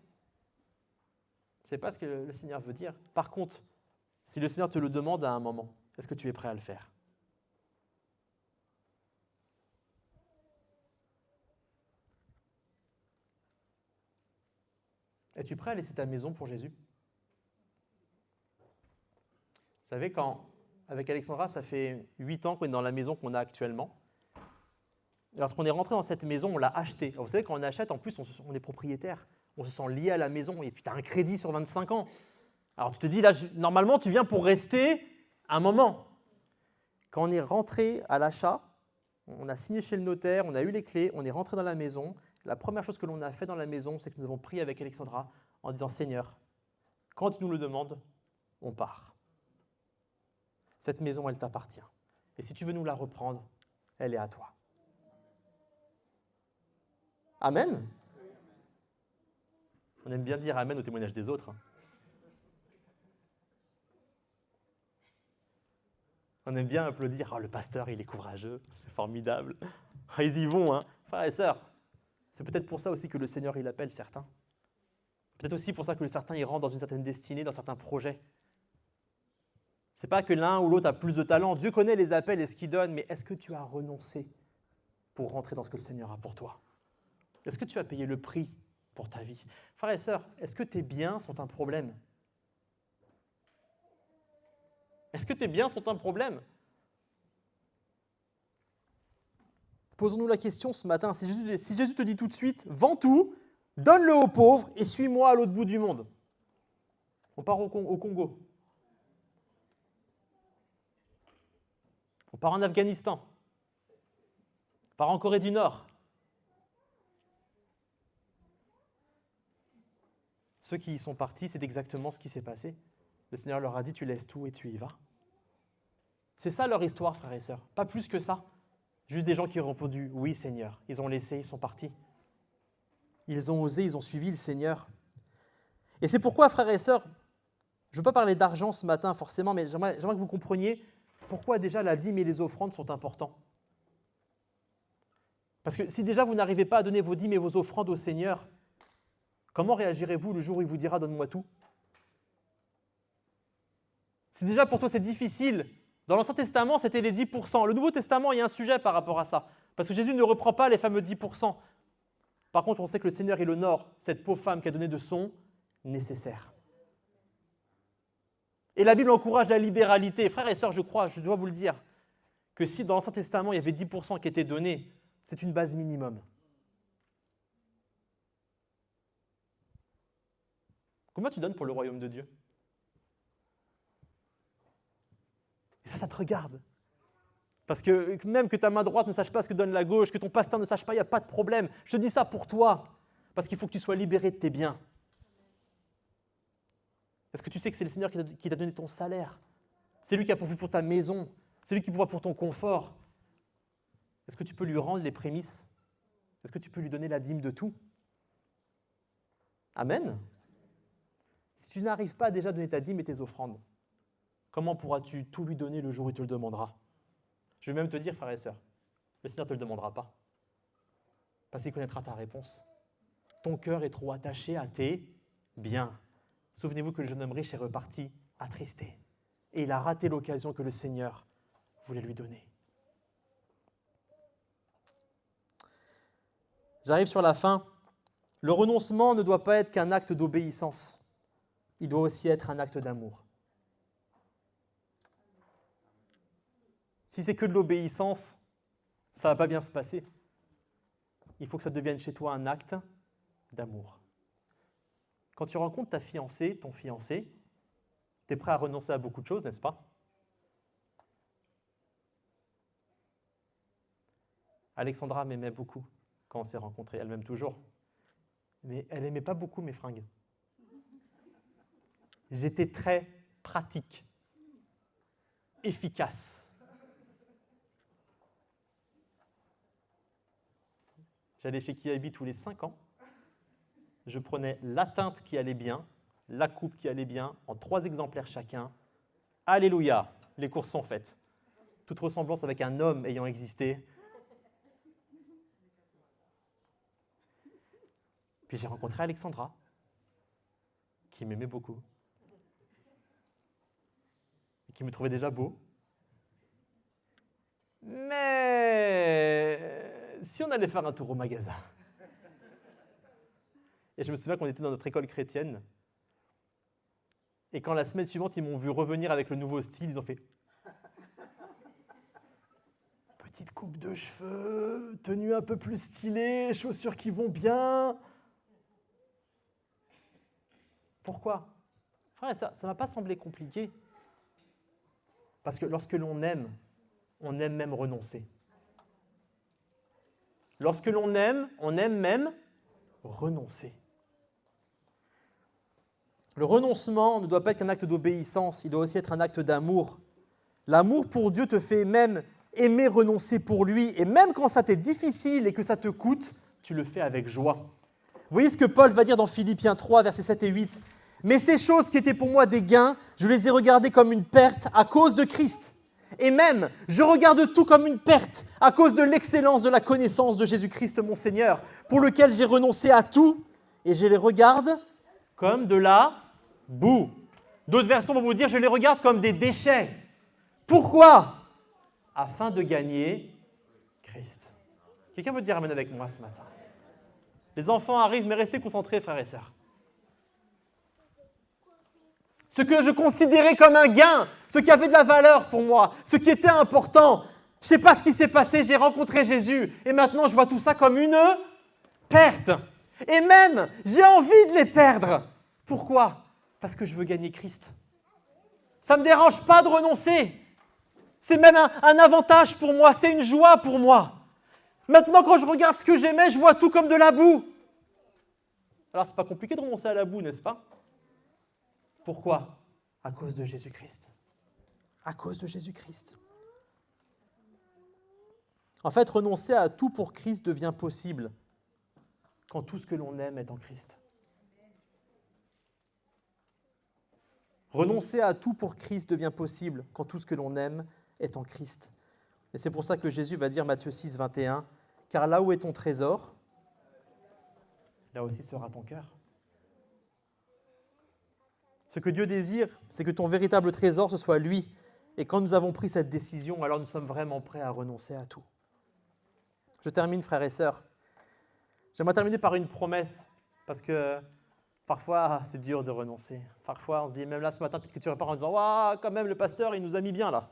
Ce n'est pas ce que le Seigneur veut dire. Par contre, si le Seigneur te le demande à un moment, est-ce que tu es prêt à le faire? Es-tu prêt à laisser ta maison pour Jésus? Vous savez, avec Alexandra, ça fait 8 ans qu'on est dans la maison qu'on a actuellement. Lorsqu'on est rentré dans cette maison, on l'a achetée. Alors vous savez, quand on achète, en plus, on est propriétaire. On se sent lié à la maison et puis tu as un crédit sur 25 ans. Alors tu te dis, là, normalement, tu viens pour rester un moment. Quand on est rentré à l'achat, on a signé chez le notaire, on a eu les clés, on est rentré dans la maison. La première chose que l'on a fait dans la maison, c'est que nous avons prié avec Alexandra en disant, Seigneur, quand tu nous le demandes, on part. Cette maison, elle t'appartient. Et si tu veux nous la reprendre, elle est à toi. Amen. On aime bien dire Amen au témoignage des autres. On aime bien applaudir. « Oh, le pasteur, il est courageux, c'est formidable. Oh, ils y vont, hein. » Frères et sœurs, c'est peut-être pour ça aussi que le Seigneur, il appelle certains. Peut-être aussi pour ça que certains, ils rentrent dans une certaine destinée, dans certains projets. Ce n'est pas que l'un ou l'autre a plus de talent. Dieu connaît les appels et ce qu'il donne, mais est-ce que tu as renoncé pour rentrer dans ce que le Seigneur a pour toi? Est-ce que tu as payé le prix pour ta vie? Frères et sœurs, est-ce que tes biens sont un problème? Est-ce que tes biens sont un problème? Posons-nous la question ce matin. Si Jésus te dit tout de suite, vends tout, donne-le aux pauvres et suis-moi à l'autre bout du monde. On part au Congo. On part en Afghanistan. On part en Corée du Nord. Ceux qui y sont partis, c'est exactement ce qui s'est passé. Le Seigneur leur a dit, tu laisses tout et tu y vas. C'est ça leur histoire, frères et sœurs. Pas plus que ça. Juste des gens qui ont répondu, oui Seigneur. Ils ont laissé, ils sont partis. Ils ont osé, ils ont suivi le Seigneur. Et c'est pourquoi, frères et sœurs, je ne veux pas parler d'argent ce matin forcément, mais j'aimerais que vous compreniez pourquoi déjà la dîme et les offrandes sont importants. Parce que si déjà vous n'arrivez pas à donner vos dîmes et vos offrandes au Seigneur, comment réagirez-vous le jour où il vous dira « donne-moi tout » ? Si déjà pour toi c'est difficile, dans l'Ancien Testament c'était les 10%. Le Nouveau Testament, il y a un sujet par rapport à ça. Parce que Jésus ne reprend pas les fameux 10%. Par contre, on sait que le Seigneur, il honore cette pauvre femme qui a donné de son nécessaire. Et la Bible encourage la libéralité. Frères et sœurs, je crois, je dois vous le dire, que si dans l'Ancien Testament il y avait 10% qui étaient donnés, c'est une base minimum. Combien tu donnes pour le royaume de Dieu? Et ça te regarde. Parce que même que ta main droite ne sache pas ce que donne la gauche, que ton pasteur ne sache pas, il n'y a pas de problème. Je te dis ça pour toi, parce qu'il faut que tu sois libéré de tes biens. Est-ce que tu sais que c'est le Seigneur qui t'a donné ton salaire? C'est lui qui a pourvu pour ta maison. C'est lui qui pourvoit pour ton confort. Est-ce que tu peux lui rendre les prémices? Est-ce que tu peux lui donner la dîme de tout? Amen. Si tu n'arrives pas à déjà donner ta dîme et tes offrandes, comment pourras-tu tout lui donner le jour où il te le demandera? Je vais même te dire, frères et sœurs, le Seigneur ne te le demandera pas. Parce qu'il connaîtra ta réponse. Ton cœur est trop attaché à tes biens. Souvenez-vous que le jeune homme riche est reparti attristé. Et il a raté l'occasion que le Seigneur voulait lui donner. J'arrive sur la fin. Le renoncement ne doit pas être qu'un acte d'obéissance. Il doit aussi être un acte d'amour. Si c'est que de l'obéissance, ça ne va pas bien se passer. Il faut que ça devienne chez toi un acte d'amour. Quand tu rencontres ta fiancée, ton fiancé, tu es prêt à renoncer à beaucoup de choses, n'est-ce pas? Alexandra m'aimait beaucoup quand on s'est rencontrés. Elle m'aime toujours. Mais elle n'aimait pas beaucoup mes fringues. J'étais très pratique, efficace. J'allais chez Kiabi tous les 5 ans. Je prenais la teinte qui allait bien, la coupe qui allait bien, en 3 exemplaires chacun. Alléluia, les courses sont faites. Toute ressemblance avec un homme ayant existé. Puis j'ai rencontré Alexandra, qui m'aimait beaucoup, et qui me trouvait déjà beau. Mais si on allait faire un tour au magasin, et je me souviens qu'on était dans notre école chrétienne, et quand la semaine suivante, ils m'ont vu revenir avec le nouveau style, ils ont fait « Petite coupe de cheveux, tenue un peu plus stylée, chaussures qui vont bien. » Pourquoi? Frère, ça ne m'a pas semblé compliqué. Parce que lorsque l'on aime même renoncer. Lorsque l'on aime, on aime même renoncer. Le renoncement ne doit pas être qu'un acte d'obéissance, il doit aussi être un acte d'amour. L'amour pour Dieu te fait même aimer renoncer pour lui, et même quand ça t'est difficile et que ça te coûte, tu le fais avec joie. Vous voyez ce que Paul va dire dans Philippiens 3, versets 7 et 8. « Mais ces choses qui étaient pour moi des gains, je les ai regardées comme une perte à cause de Christ. Et même, je regarde tout comme une perte à cause de l'excellence de la connaissance de Jésus-Christ mon Seigneur, pour lequel j'ai renoncé à tout, et je les regarde comme de la boue. » D'autres versions vont vous dire « je les regarde comme des déchets. » Pourquoi? Afin de gagner Christ. Quelqu'un veut dire amen avec moi ce matin? Les enfants arrivent, mais restez concentrés, frères et sœurs. Ce que je considérais comme un gain, ce qui avait de la valeur pour moi, ce qui était important. Je ne sais pas ce qui s'est passé, j'ai rencontré Jésus et maintenant je vois tout ça comme une perte. Et même, j'ai envie de les perdre. Pourquoi? Parce que je veux gagner Christ. Ça ne me dérange pas de renoncer. C'est même un avantage pour moi, c'est une joie pour moi. Maintenant, quand je regarde ce que j'aimais, je vois tout comme de la boue. Alors, ce n'est pas compliqué de renoncer à la boue, n'est-ce pas? Pourquoi? À cause de Jésus-Christ. À cause de Jésus-Christ. En fait, renoncer à tout pour Christ devient possible quand tout ce que l'on aime est en Christ. Renoncer à tout pour Christ devient possible quand tout ce que l'on aime est en Christ. Et c'est pour ça que Jésus va dire, Matthieu 6, 21, « Car là où est ton trésor, là aussi sera ton cœur. » Ce que Dieu désire, c'est que ton véritable trésor, ce soit lui. Et quand nous avons pris cette décision, alors nous sommes vraiment prêts à renoncer à tout. Je termine, frères et sœurs. J'aimerais terminer par une promesse, parce que parfois, c'est dur de renoncer. Parfois, on se dit, même là, ce matin, peut-être que tu repars en disant « Waouh, quand même, le pasteur, il nous a mis bien là. »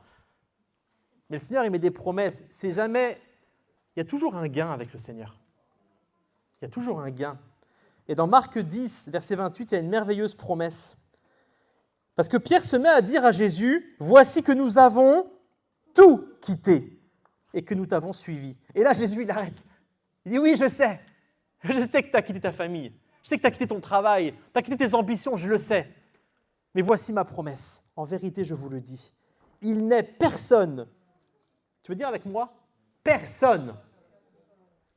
Mais le Seigneur, il met des promesses. C'est jamais... Il y a toujours un gain avec le Seigneur. Il y a toujours un gain. Et dans Marc 10, verset 28, il y a une merveilleuse promesse. Parce que Pierre se met à dire à Jésus, « Voici que nous avons tout quitté et que nous t'avons suivi. » Et là, Jésus, il arrête. Il dit, « Oui, je sais. Je sais que tu as quitté ta famille. Je sais que tu as quitté ton travail. Tu as quitté tes ambitions, je le sais. Mais voici ma promesse. En vérité, je vous le dis. Il n'est personne. » Tu veux dire avec moi ? Personne.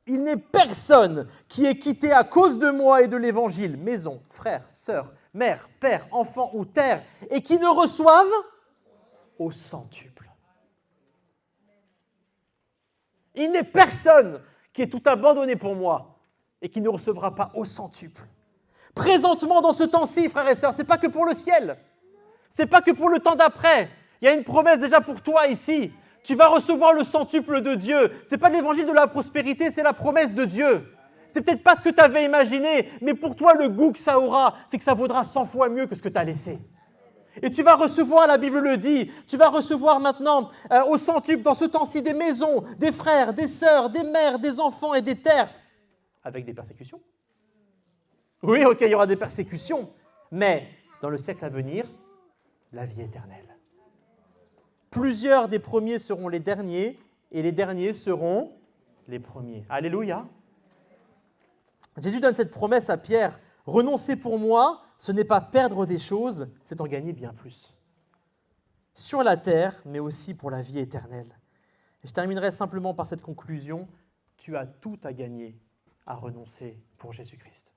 Il n'est personne qui ait quitté à cause de moi et de l'Évangile, maison, frères, sœurs, mère, père, enfant ou terre, et qui ne reçoive au centuple. Il n'est personne qui ait tout abandonné pour moi et qui ne recevra pas au centuple. Présentement, dans ce temps-ci, frères et sœurs, ce n'est pas que pour le ciel, ce n'est pas que pour le temps d'après. Il y a une promesse déjà pour toi ici. Tu vas recevoir le centuple de Dieu. Ce n'est pas l'évangile de la prospérité, c'est la promesse de Dieu. C'est peut-être pas ce que tu avais imaginé, mais pour toi, le goût que ça aura, c'est que ça vaudra 100 fois mieux que ce que tu as laissé. Et tu vas recevoir, la Bible le dit, tu vas recevoir maintenant au centuple, dans ce temps-ci, des maisons, des frères, des sœurs, des mères, des enfants et des terres, avec des persécutions. Oui, ok, il y aura des persécutions, mais dans le siècle à venir, la vie éternelle. Plusieurs des premiers seront les derniers, et les derniers seront les premiers. Alléluia. Jésus donne cette promesse à Pierre. Renoncer pour moi, ce n'est pas perdre des choses, c'est en gagner bien plus. Sur la terre, mais aussi pour la vie éternelle. Et je terminerai simplement par cette conclusion. Tu as tout à gagner à renoncer pour Jésus-Christ.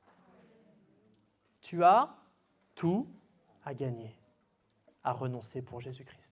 Tu as tout à gagner à renoncer pour Jésus-Christ.